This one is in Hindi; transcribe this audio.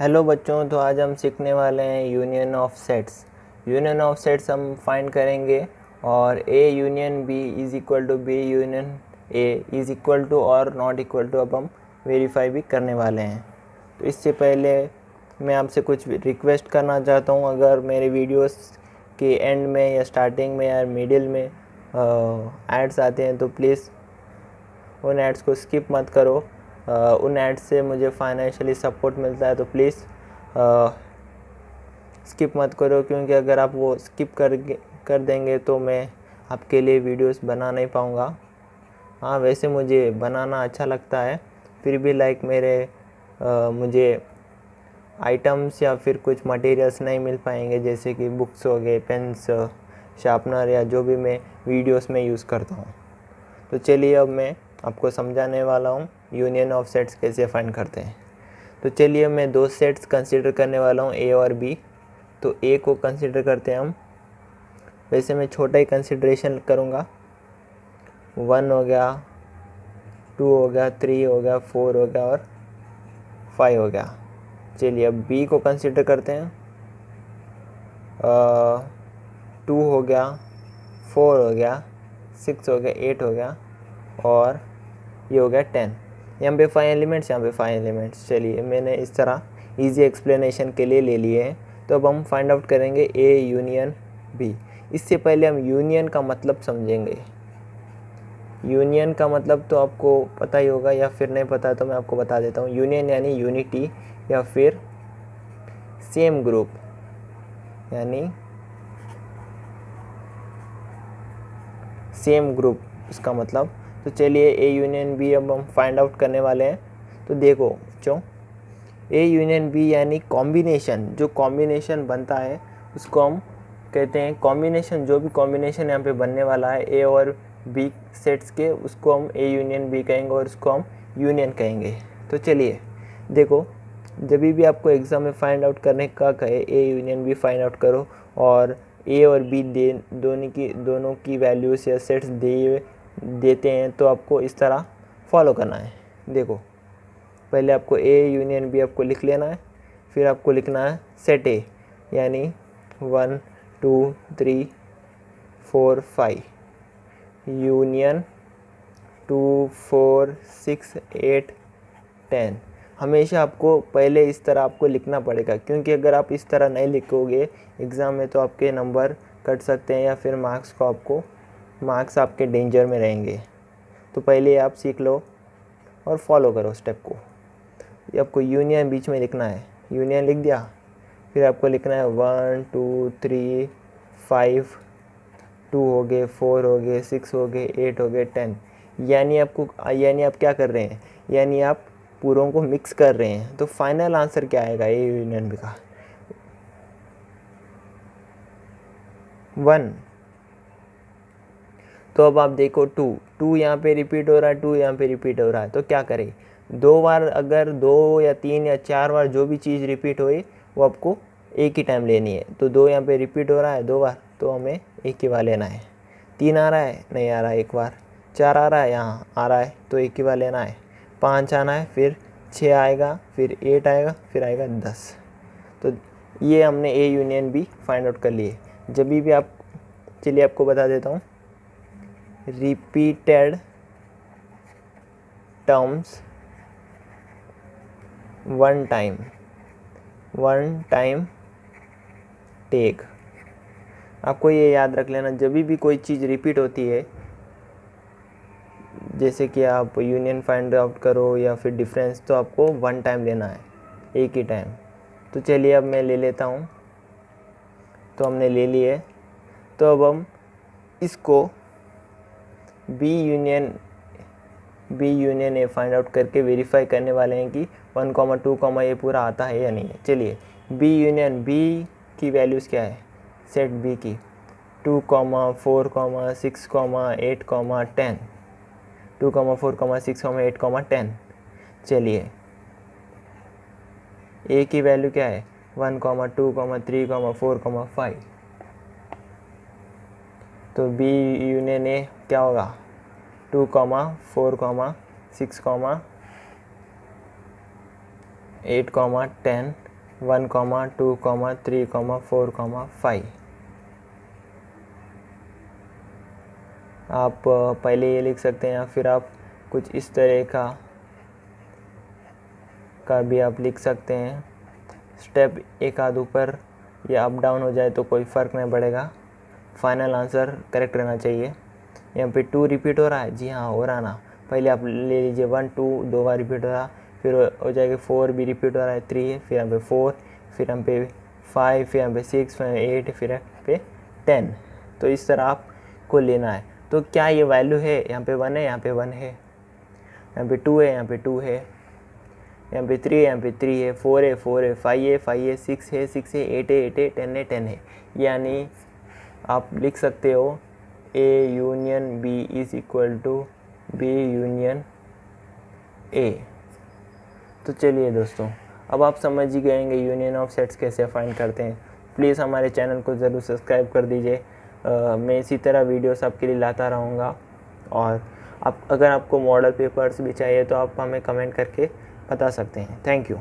हेलो बच्चों, तो आज हम सीखने वाले हैं union of sets. Union of sets हम फाइंड करेंगे और a union b is equal to b union a is equal to और नॉट इक्वल टू अब हम वेरीफाई भी करने वाले हैं। तो इससे पहले मैं आपसे कुछ रिक्वेस्ट करना चाहता हूँ। अगर मेरे वीडियोस के एंड में या स्टार्टिंग में या मिडिल में एड्स आते हैं तो प्लीज़ उन एड्स को स्किप मत करो। उन एड्स से मुझे फाइनेंशियली सपोर्ट मिलता है, तो प्लीज़ स्किप मत करो, क्योंकि अगर आप वो स्किप कर देंगे तो मैं आपके लिए वीडियोस बना नहीं पाऊँगा। हाँ, वैसे मुझे बनाना अच्छा लगता है, फिर भी मुझे आइटम्स या फिर कुछ मटेरियल्स नहीं मिल पाएंगे, जैसे कि बुक्स हो गए, पेन्स, शार्पनर या जो भी मैं वीडियोस में यूज़ करता हूँ। तो चलिए अब मैं आपको समझाने वाला हूँ यूनियन ऑफ सेट्स कैसे फाइंड करते हैं। तो चलिए मैं दो सेट्स कंसीडर करने वाला हूँ, ए और बी। तो ए को कंसीडर करते हैं हम। वैसे मैं छोटा ही कंसीडरेशन करूँगा। 1 हो गया, 2 हो गया, 3 हो गया, 4 हो गया और 5 हो गया। चलिए अब बी को कंसीडर करते हैं। 2 हो गया, 4 हो गया, 6 हो गया, 8 हो गया और ये हो गया 10। यहाँ पे 5 एलिमेंट्स, यहाँ पे 5 एलिमेंट्स। चलिए मैंने इस तरह इजी एक्सप्लेनेशन के लिए ले लिए हैं। तो अब हम फाइंड आउट करेंगे ए यूनियन बी। इससे पहले हम यूनियन का मतलब समझेंगे। यूनियन का मतलब तो आपको पता ही होगा, या फिर नहीं पता तो मैं आपको बता देता हूँ। यूनियन यानी यूनिटी या फिर सेम ग्रुप, यानी सेम ग्रुप इसका मतलब। तो चलिए ए यूनियन बी अब हम फाइंड आउट करने वाले हैं। तो देखो बच्चों, ए यूनियन बी यानी कॉम्बिनेशन, जो कॉम्बिनेशन बनता है उसको हम कहते हैं कॉम्बिनेशन। जो भी कॉम्बिनेशन यहाँ पे बनने वाला है ए और बी सेट्स के, उसको हम ए यूनियन बी कहेंगे और उसको हम यूनियन कहेंगे। तो चलिए देखो, जब भी आपको एग्ज़ाम में फाइंड आउट करने का कहे a union b find out करो और ए और बी दोनों की वैल्यूज़ या सेट्स देते हैं, तो आपको इस तरह फॉलो करना है। देखो, पहले आपको ए यूनियन बी आपको लिख लेना है, फिर आपको लिखना है सेट ए, यानी 1 2 3 4 5 यूनियन 2 4 6 8 10। हमेशा आपको पहले इस तरह आपको लिखना पड़ेगा, क्योंकि अगर आप इस तरह नहीं लिखोगे एग्ज़ाम में तो आपके नंबर कट सकते हैं या फिर मार्क्स आपके डेंजर में रहेंगे। तो पहले आप सीख लो और फॉलो करो स्टेप को। ये आपको यूनियन बीच में लिखना है, यूनियन लिख दिया, फिर आपको लिखना है 1 2 3 5, 2 हो गए, 4 हो गए, 6 हो गए, 8 हो गए, 10। यानी आप क्या कर रहे हैं, यानी आप पूरों को मिक्स कर रहे हैं। तो फाइनल आंसर क्या आएगा ए यूनियन बी का? 1। तो अब आप देखो 2 यहाँ पे रिपीट हो रहा है, 2 यहाँ पे रिपीट हो रहा है। तो क्या करें, 2 बार, अगर 2 या 3 या 4 बार जो भी चीज़ रिपीट होए वो आपको एक ही टाइम लेनी है। तो 2 यहाँ पे रिपीट हो रहा है 2 बार, तो हमें एक ही बार लेना है। 3 आ रहा है, नहीं आ रहा है एक बार। 4 आ रहा है, यहाँ आ रहा है, तो एक ही बार लेना है। 5 आना है, फिर 6 आएगा, फिर 8 आएगा, फिर आएगा 10। तो ये हमने a union b find out कर लिए। जब भी आप, चलिए आपको बता देता हूँ, repeated terms one time take। आपको ये याद रख लेना, जब भी कोई चीज़ रिपीट होती है, जैसे कि आप यूनियन फाइंड आउट करो या फिर डिफरेंस, तो आपको 1 टाइम लेना है, एक ही टाइम। तो चलिए अब मैं ले लेता हूँ। तो हमने ले लिए। तो अब हम इसको b union a find out करके वेरीफाई करने वाले हैं कि 1 2 ये पूरा आता है या नहीं है। चलिए, बी यूनियन बी की वैल्यूज़ क्या है, सेट बी की 2 4 6 8 10। 2 4 6 8 10। चलिए, ए की वैल्यू क्या है, 1 2 3 4 5। तो बी यूनियन ए क्या होगा, 2 4 6 8 10 1, 2, 3, 4, 5। आप पहले ये लिख सकते हैं या फिर आप कुछ इस तरह का भी आप लिख सकते हैं। स्टेप एक आध ऊपर या अप डाउन हो जाए तो कोई फ़र्क नहीं पड़ेगा, फाइनल आंसर करेक्ट रहना चाहिए। यहाँ पे 2 रिपीट हो रहा है, जी हाँ हो रहा ना। पहले आप ले लीजिए 1, 2 2 बार रिपीट हो रहा, फिर हो जाएगा 4 भी रिपीट हो रहा है, 3 है, फिर यहाँ पे 4, फिर यहाँ पे 5, फिर यहाँ पे 6, फिर 8, फिर यहाँ पे 10। तो इस तरह आपको लेना है। तो क्या ये वैल्यू है? यहाँ पे 1 है, यहाँ पे 1 है, यहाँ पे 2 है, यहाँ पे 2 है, यहाँ पे 3 है, यहाँ पे 3 है, 4 है, 4 है, 5 है, 5 है, 6 है, 6 है, 8 है, 8 है, 10 है, 10 है। यानी आप लिख सकते हो A union B is equal to B union A। तो चलिए दोस्तों, अब आप समझ ही गए होंगे यूनियन ऑफ सेट्स कैसे फाइंड करते हैं। प्लीज़ हमारे चैनल को ज़रूर सब्सक्राइब कर दीजिए। मैं इसी तरह वीडियोस आपके लिए लाता रहूँगा। और अगर आपको मॉडल पेपर्स भी चाहिए तो आप हमें कमेंट करके बता सकते हैं। Thank you.